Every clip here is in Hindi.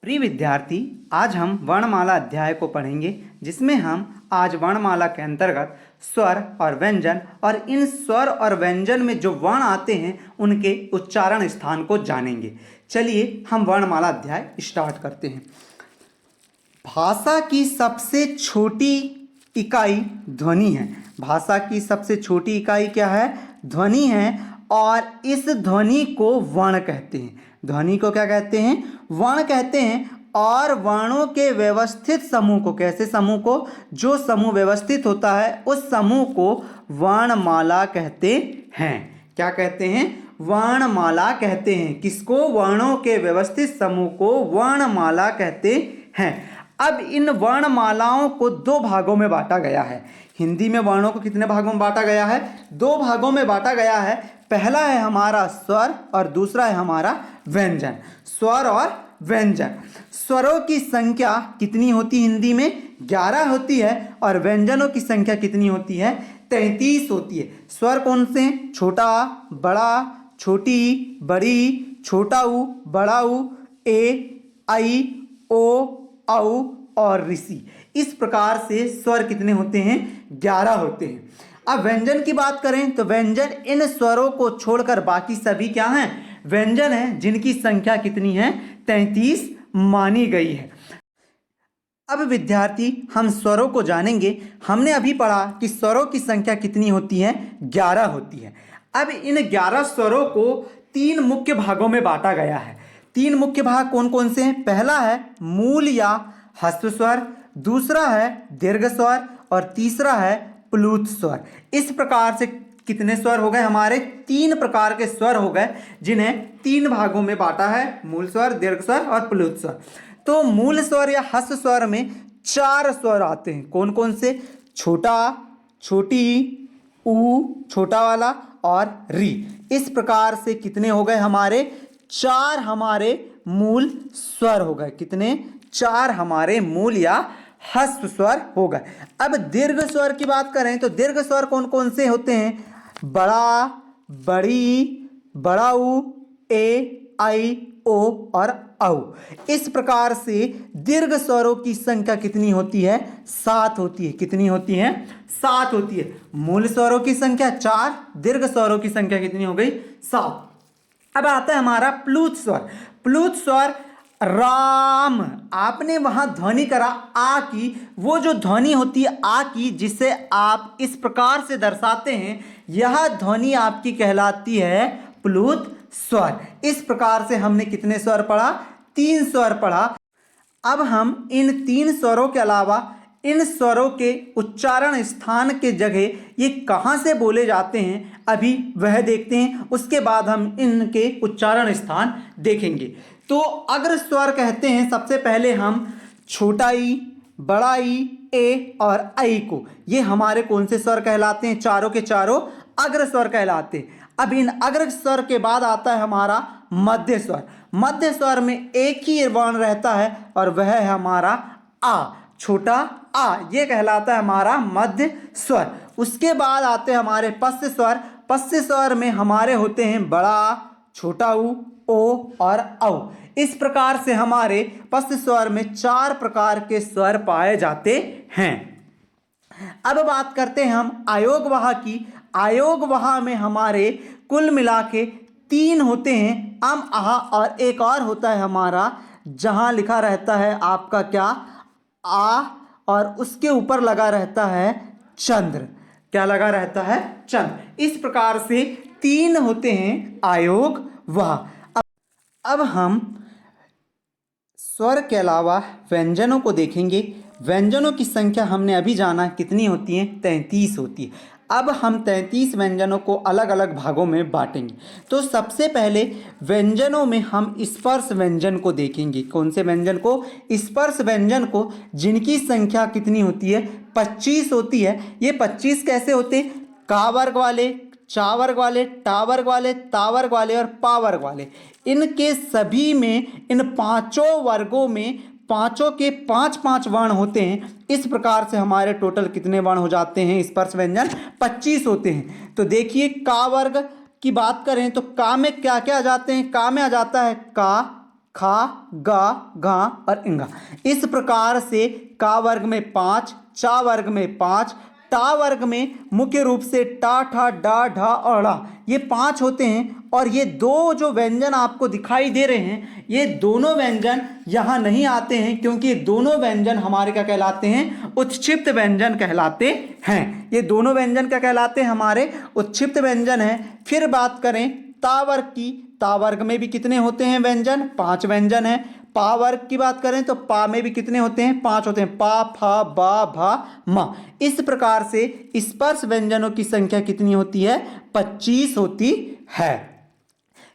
प्रिय विद्यार्थी, आज हम वर्णमाला अध्याय को पढ़ेंगे, जिसमें हम आज वर्णमाला के अंतर्गत स्वर और व्यंजन और इन स्वर और व्यंजन में जो वर्ण आते हैं उनके उच्चारण स्थान को जानेंगे। चलिए हम वर्णमाला अध्याय स्टार्ट करते हैं। भाषा की सबसे छोटी इकाई ध्वनि है। भाषा की सबसे छोटी इकाई क्या है? ध्वनि है। और इस ध्वनि को वर्ण कहते हैं। ध्वनि को क्या कहते हैं? वर्ण कहते हैं। और वर्णों के व्यवस्थित समूह को, कैसे समूह को? जो समूह व्यवस्थित होता है उस समूह को वर्णमाला कहते हैं। क्या कहते हैं? वर्णमाला कहते हैं। किसको? वर्णों के व्यवस्थित समूह को वर्णमाला कहते हैं। अब इन वर्णमालाओं को दो भागों में बांटा गया है। हिंदी में वर्णों को कितने भागों में बांटा गया है? दो भागों में बांटा गया है। पहला है हमारा स्वर और दूसरा है हमारा व्यंजन। स्वर और व्यंजन। स्वरों की संख्या कितनी होती हिंदी में? 11 होती है। और व्यंजनों की संख्या कितनी होती है? 33 होती है। स्वर कौन से? छोटा, बड़ा, छोटी, बड़ी, छोटा ऊ, बड़ा ऊ, ए, आई, ओ, औ और ऋषि। इस प्रकार से स्वर कितने होते हैं? 11 होते हैं। अब व्यंजन की बात करें तो व्यंजन इन स्वरों को छोड़कर बाकी सभी क्या हैं? व्यंजन हैं, जिनकी संख्या कितनी है? 33 मानी गई है। अब विद्यार्थी हम स्वरों को जानेंगे। हमने अभी पढ़ा कि स्वरों की संख्या कितनी होती है? 11 होती है। अब इन 11 स्वरों को 3 मुख्य भागों में बांटा गया है। 3 मुख्य भाग कौन कौन से हैं? पहला है मूल या ह्रस्व स्वर, दूसरा है दीर्घ स्वर और तीसरा है प्लुत स्वर। इस प्रकार से कितने स्वर हो गए हमारे? 3 प्रकार के स्वर हो गए, जिन्हें 3 भागों में बांटा है। मूल स्वर, दीर्घ स्वर और प्लुत स्वर। तो मूल स्वर या ह्रस्व स्वर में 4 स्वर आते हैं। कौन कौन से? छोटा, छोटी, ऊ छोटा वाला और री। इस प्रकार से कितने हो गए हमारे? 4 हमारे मूल स्वर हो गए। कितने? 4 हमारे मूल या ह्रस्व स्वर हो गए। अब दीर्घ स्वर की बात करें तो दीर्घ स्वर कौन कौन से होते हैं? बड़ा, बड़ी, बड़ा ऊ, ए, आई, ओ और औ। इस प्रकार से दीर्घ स्वरों की संख्या कितनी होती है? 7 होती है। कितनी होती है? 7 होती है। मूल स्वरों की संख्या 4, दीर्घ स्वरों की संख्या कितनी हो गई? 7। अब आता है हमारा प्लुत स्वर। प्लुत स्वर राम, आपने वहां ध्वनि करा आ की, वो जो ध्वनि होती है आ की, जिसे आप इस प्रकार से दर्शाते हैं, यह ध्वनि आपकी कहलाती है प्लुत स्वर। इस प्रकार से हमने कितने स्वर पढ़ा? 3 स्वर पढ़ा। अब हम इन 3 स्वरों के अलावा इन स्वरों के उच्चारण स्थान के जगह ये कहाँ से बोले जाते हैं, अभी वह देखते हैं। उसके बाद हम इनके उच्चारण स्थान देखेंगे। तो अग्र स्वर कहते हैं सबसे पहले हम छोटा ई, बड़ा ई, ए और आई को। ये हमारे कौन से स्वर कहलाते हैं? चारों के चारों अग्र स्वर कहलाते हैं। अब इन अग्र स्वर के बाद आता है हमारा मध्य स्वर। मध्य स्वर में एक ही वर्ण रहता है और वह है हमारा आ, छोटा आ। ये कहलाता है हमारा मध्य स्वर। उसके बाद आते हैं हमारे पश्च स्वर। पश्च स्वर में हमारे होते हैं बड़ा, छोटा ऊ, ओ और औ। इस प्रकार से हमारे पश्च स्वर में 4 प्रकार के स्वर पाए जाते हैं। अब बात करते हैं हम आयोगवाह की। आयोगवाह में हमारे कुल मिला के 3 होते हैं, अम, आहा और एक और होता है हमारा, जहां लिखा रहता है आपका क्या? आ, और उसके ऊपर लगा रहता है चंद्र। क्या लगा रहता है? चंद्र। इस प्रकार से 3 होते हैं आयोगवाह। अब हम स्वर के अलावा व्यंजनों को देखेंगे। व्यंजनों की संख्या हमने अभी जाना कितनी होती है? 33 होती है। अब हम 33 व्यंजनों को अलग अलग भागों में बांटेंगे। तो सबसे पहले व्यंजनों में हम स्पर्श व्यंजन को देखेंगे। कौन से व्यंजन को? स्पर्श व्यंजन को, जिनकी संख्या कितनी होती है? 25 होती है। ये 25 कैसे होते? का वर्ग वाले, चा वर्ग वाले, टा वर्ग वाले, ता वर्ग वाले और पा वर्ग वाले। इनके सभी में, इन 5 वर्गों में 5 के 5-5 वर्ण होते हैं। इस प्रकार से हमारे टोटल कितने वर्ण हो जाते हैं? स्पर्श व्यंजन 25 होते हैं। तो देखिए, का वर्ग की बात करें तो का में क्या क्या आ जाते हैं? का में आ जाता है का, खा, गा, गा और इंगा। इस प्रकार से का वर्ग में 5, चा वर्ग में 5, टा वर्ग में मुख्य रूप से टा, ठा, डा, ढा और ड़ा, ये 5 होते हैं। और ये दो जो व्यंजन आपको दिखाई दे रहे हैं, ये दोनों व्यंजन यहाँ नहीं आते हैं, क्योंकि ये दोनों व्यंजन हमारे क्या कहलाते हैं? उत्क्षिप्त व्यंजन कहलाते हैं। ये दोनों व्यंजन क्या कहलाते हैं? हमारे उत्क्षिप्त व्यंजन हैं। फिर बात करें ता वर्ग की, ता वर्ग में भी कितने होते हैं व्यंजन? 5 व्यंजन हैं। पा वर्ग की बात करें तो पा में भी कितने होते हैं? 5 होते हैं। पा, फा, बा, भा, मा। इस प्रकार से स्पर्श व्यंजनों की संख्या कितनी होती है? 25 होती है।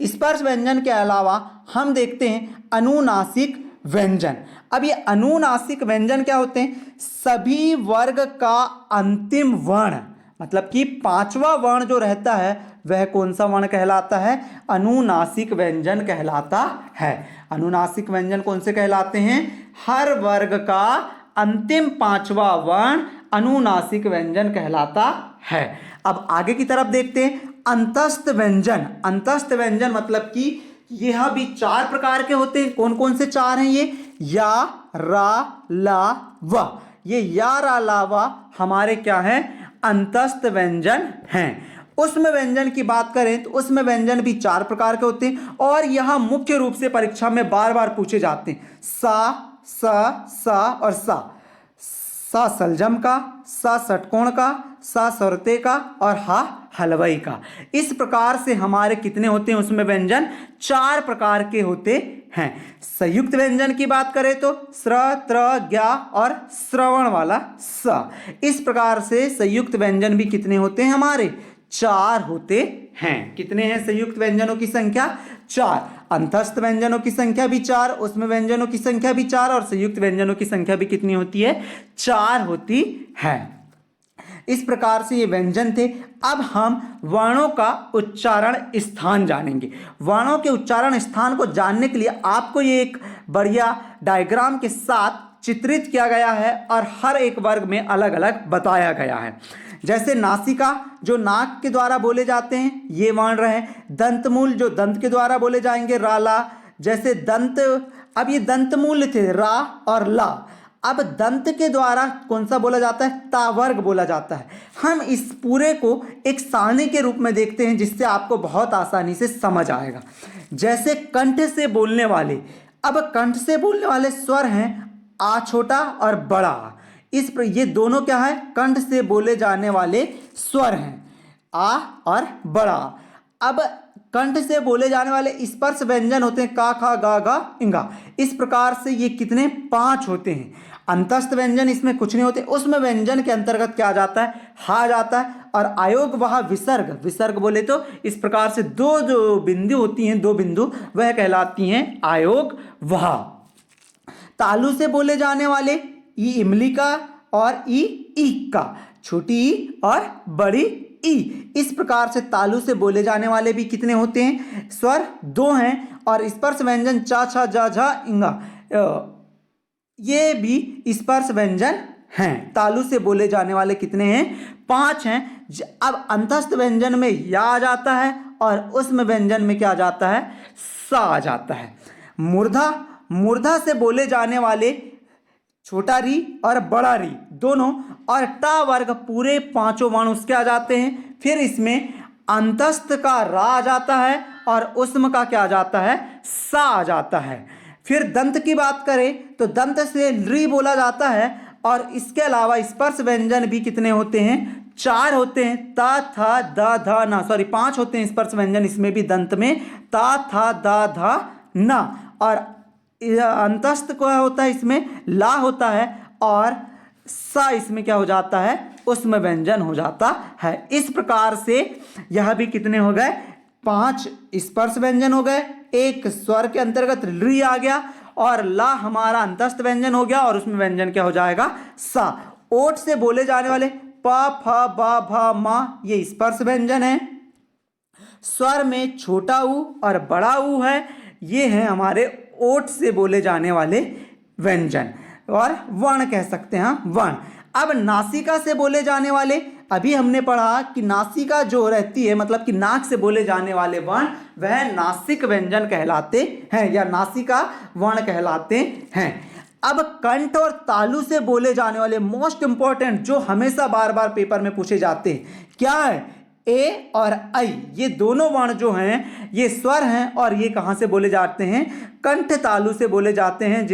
स्पर्श व्यंजन के अलावा हम देखते हैं अनुनासिक व्यंजन। अब ये अनुनासिक व्यंजन क्या होते हैं? सभी वर्ग का अंतिम वर्ण, मतलब कि 5वां वर्ण जो रहता है वह कौन सा वर्ण कहलाता है? अनुनासिक व्यंजन कहलाता है। अनुनासिक व्यंजन कौन से कहलाते हैं? हर वर्ग का अंतिम 5वां वर्ण अनुनासिक व्यंजन कहलाता है। अब आगे की तरफ देखते हैं अंतस्थ व्यंजन। अंतस्थ व्यंजन मतलब कि यह भी 4 प्रकार के होते हैं। कौन कौन से 4 हैं ये? या, रा, ला, वा। ये या, रा, ला, वा हमारे क्या हैं? अंतस्थ व्यंजन हैं। उसमें व्यंजन की बात करें तो उसमें व्यंजन भी 4 प्रकार के होते हैं और यह मुख्य रूप से परीक्षा में बार बार पूछे जाते हैं। सा और सा सलजम का, सा षटकोण का, सा स्वरते का और हा हलवई का। इस प्रकार से हमारे कितने होते हैं उसमें व्यंजन? 4 प्रकार के होते हैं। संयुक्त व्यंजन की बात करें तो स्र, त्र, ज्ञा और श्रवण वाला स। इस प्रकार से संयुक्त व्यंजन भी कितने होते हैं? हमारे 4 होते हैं। कितने हैं संयुक्त व्यंजनों की संख्या? 4। अंतस्थ व्यंजनों की संख्या भी 4, उसमें व्यंजनों की संख्या भी 4 और संयुक्त व्यंजनों की संख्या भी कितनी होती है? 4 होती है। इस प्रकार से ये व्यंजन थे। अब हम वर्णों का उच्चारण स्थान जानेंगे। वर्णों के उच्चारण स्थान को जानने के लिए आपको ये एक बढ़िया डायग्राम के साथ चित्रित किया गया है और हर एक वर्ग में अलग अलग बताया गया है। जैसे नासिका जो नाक के द्वारा बोले जाते हैं, ये वर्ण रहे। दंतमूल जो दंत के द्वारा बोले जाएंगे, राला। जैसे दंत, अब ये दंतमूल थे रा और ला। अब दंत के द्वारा कौन सा बोला जाता है? ता वर्ग बोला जाता है। हम इस पूरे को एक सारणी के रूप में देखते हैं जिससे आपको बहुत आसानी से समझ आएगा। जैसे कंठ से बोलने वाले, अब कंठ से बोलने वाले स्वर हैं आ छोटा और बड़ा। ये दोनों क्या है? कंठ से बोले जाने वाले स्वर हैं, आ और बड़ा। अब कंठ से बोले जाने वाले स्पर्श व्यंजन होते हैं का, खा, गा, गा, इंगा। इस प्रकार से ये कितने? 5 होते हैं। अंतस्थ व्यंजन इसमें कुछ नहीं होते। उसमें व्यंजन के अंतर्गत क्या जाता है? हा जाता है। और आयोग वहा विसर्ग, विसर्ग बोले तो इस प्रकार से दो जो बिंदु होती हैं, 2 बिंदु, वह कहलाती हैं आयोग वहा। तालु से बोले जाने वाले ई इमली का और ई ईक का, छोटी ई और बड़ी ई। इस प्रकार से तालु से बोले जाने वाले भी कितने होते हैं? स्वर 2 हैं। और स्पर्श व्यंजन चा, छा, जा, झा, इंगा, ये भी स्पर्श व्यंजन हैं। तालु से बोले जाने वाले कितने हैं? 5 हैं। अब अंतस्थ व्यंजन में या आ जाता है और उसमें व्यंजन में क्या आ जाता है? सा आ जाता है। मूर्धा, मूर्धा से बोले जाने वाले छोटा री और बड़ा री दोनों, और टा वर्ग पूरे 5 वर्ण उसके आ जाते हैं। फिर इसमें अंतस्थ का रा आ जाता है और उस्म का क्या आ जाता है? सा आ जाता है। फिर दंत की बात करें तो दंत से री बोला जाता है। और इसके अलावा स्पर्श व्यंजन भी कितने होते हैं? 4 होते हैं। ता, था, दा, धा, ना, 5 होते हैं स्पर्श व्यंजन इसमें भी दंत में। ता, था, दा, धा, ना। और अंतस्थ क्या होता है? इसमें ला होता है और सा इसमें क्या हो जाता है? उसमें व्यंजन हो जाता है। इस प्रकार से यह भी कितने हो गए? 5 स्पर्श व्यंजन हो गए। एक स्वर के अंतर्गत री आ गया और ला हमारा अंतस्थ व्यंजन हो गया और उसमें व्यंजन क्या हो जाएगा? सा। ओठ से बोले जाने वाले पा, फा, बा, भा, मा, ये स्पर्श व्यंजन है। स्वर में छोटा ऊ और बड़ा ऊ है। ये हैं हमारे ओठ से बोले जाने वाले व्यंजन और वर्ण कह सकते हैं, वर्ण। अब नासिका से बोले जाने वाले अभी हमने पढ़ा कि नासिका जो रहती है, मतलब कि नाक से बोले जाने वाले वर्ण, वह नासिक व्यंजन कहलाते हैं या नासिका वर्ण कहलाते हैं। अब कंठ और तालु से बोले जाने वाले मोस्ट इंपॉर्टेंट, जो हमेशा बार बार पेपर में पूछे जाते हैं, क्या है? ए और ऐ, ये दोनों वर्ण जो हैं ये स्वर हैं और ये कहाँ से बोले जाते हैं? कंठ तालु से बोले जाते हैं,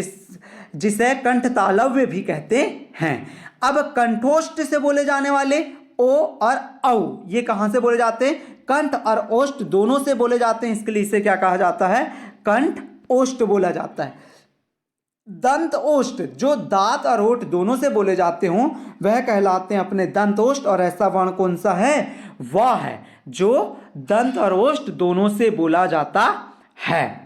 जिसे कंठ तालव्य भी कहते हैं। अब कंठोष्ठ से बोले जाने वाले ओ और औ, ये कहाँ से बोले जाते हैं? कंठ और ओष्ठ दोनों से बोले जाते हैं, इसके लिए इसे क्या कहा जाता है? कंठ ओष्ठ बोला जाता है। दंत ओष्ठ, जो दांत और ओठ दोनों से बोले जाते हों, वह कहलाते हैं अपने दंत ओष्ठ। और ऐसा वर्ण कौन सा है? वह है जो दंत और ओष्ठ दोनों से बोला जाता है।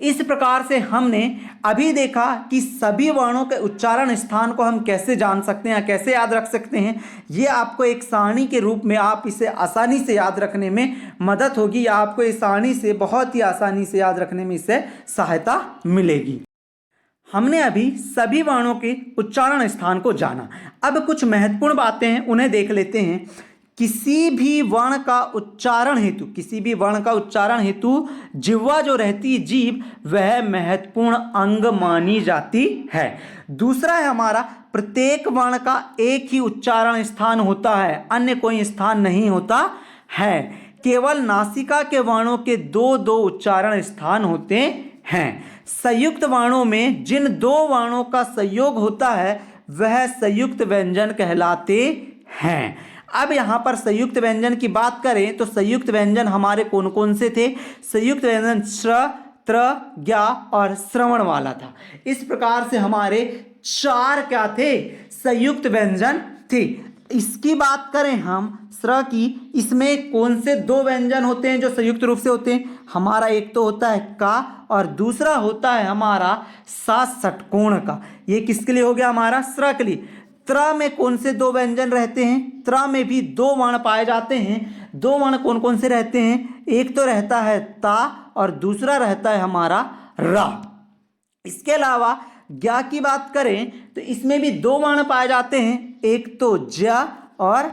इस प्रकार से हमने अभी देखा कि सभी वर्णों के उच्चारण स्थान को हम कैसे जान सकते हैं, कैसे याद रख सकते हैं। ये आपको एक सारणी के रूप में आप इसे आसानी से याद रखने में मदद होगी, या आपको इस सारणी से बहुत ही आसानी से याद रखने में इससे सहायता मिलेगी। हमने अभी सभी वर्णों के उच्चारण स्थान को जाना। अब कुछ महत्वपूर्ण बातें हैं, उन्हें देख लेते हैं। किसी भी वर्ण का उच्चारण हेतु जिह्वा जो रहती है, जीभ, वह महत्वपूर्ण अंग मानी जाती है। दूसरा है हमारा, प्रत्येक वर्ण का एक ही उच्चारण स्थान होता है, अन्य कोई स्थान नहीं होता है। केवल नासिका के वर्णों के दो उच्चारण स्थान होते हैं। संयुक्त वर्णों में जिन दो वर्णों का संयोग होता है वह संयुक्त व्यंजन कहलाते हैं। अब यहाँ पर संयुक्त व्यंजन की बात करें तो संयुक्त व्यंजन हमारे कौन कौन से थे? संयुक्त व्यंजन श्र, त्र, ज्ञा और श्रवण वाला था। इस प्रकार से हमारे 4 क्या थे? संयुक्त व्यंजन थे। इसकी बात करें हम स्र की, इसमें कौन से 2 व्यंजन होते हैं जो संयुक्त रूप से होते हैं? हमारा एक तो होता है का और दूसरा होता है हमारा सा षटकोण का। ये किसके लिए हो गया? हमारा स्र के लिए। त्र में कौन से 2 व्यंजन रहते हैं? त्र में भी 2 वर्ण पाए जाते हैं। 2 वर्ण कौन कौन से रहते हैं? एक तो रहता है ता और दूसरा रहता है हमारा रा। इसके अलावा ज्ञा की बात करें तो इसमें भी 2 वर्ण पाए जाते हैं, एक तो ज्या और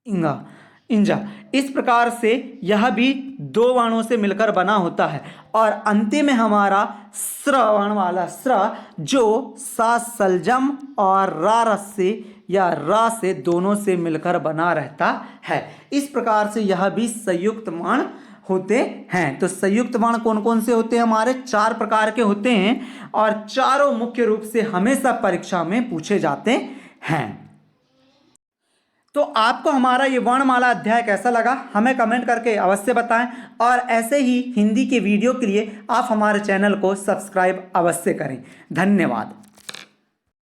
इंगा, इंजा। इस प्रकार से यह भी 2 वर्णों से मिलकर बना होता है। और अंतिम में हमारा श्रवण वाला स्र, जो सा सलजम और रा रस से या रा से दोनों से मिलकर बना रहता है। इस प्रकार से यह भी संयुक्त वर्ण होते हैं। तो संयुक्त वर्ण कौन कौन से होते हैं? हमारे 4 प्रकार के होते हैं और चारों मुख्य रूप से हमेशा परीक्षा में पूछे जाते हैं। तो आपको हमारा ये वर्णमाला अध्याय कैसा लगा हमें कमेंट करके अवश्य बताएं, और ऐसे ही हिंदी के वीडियो के लिए आप हमारे चैनल को सब्सक्राइब अवश्य करें। धन्यवाद।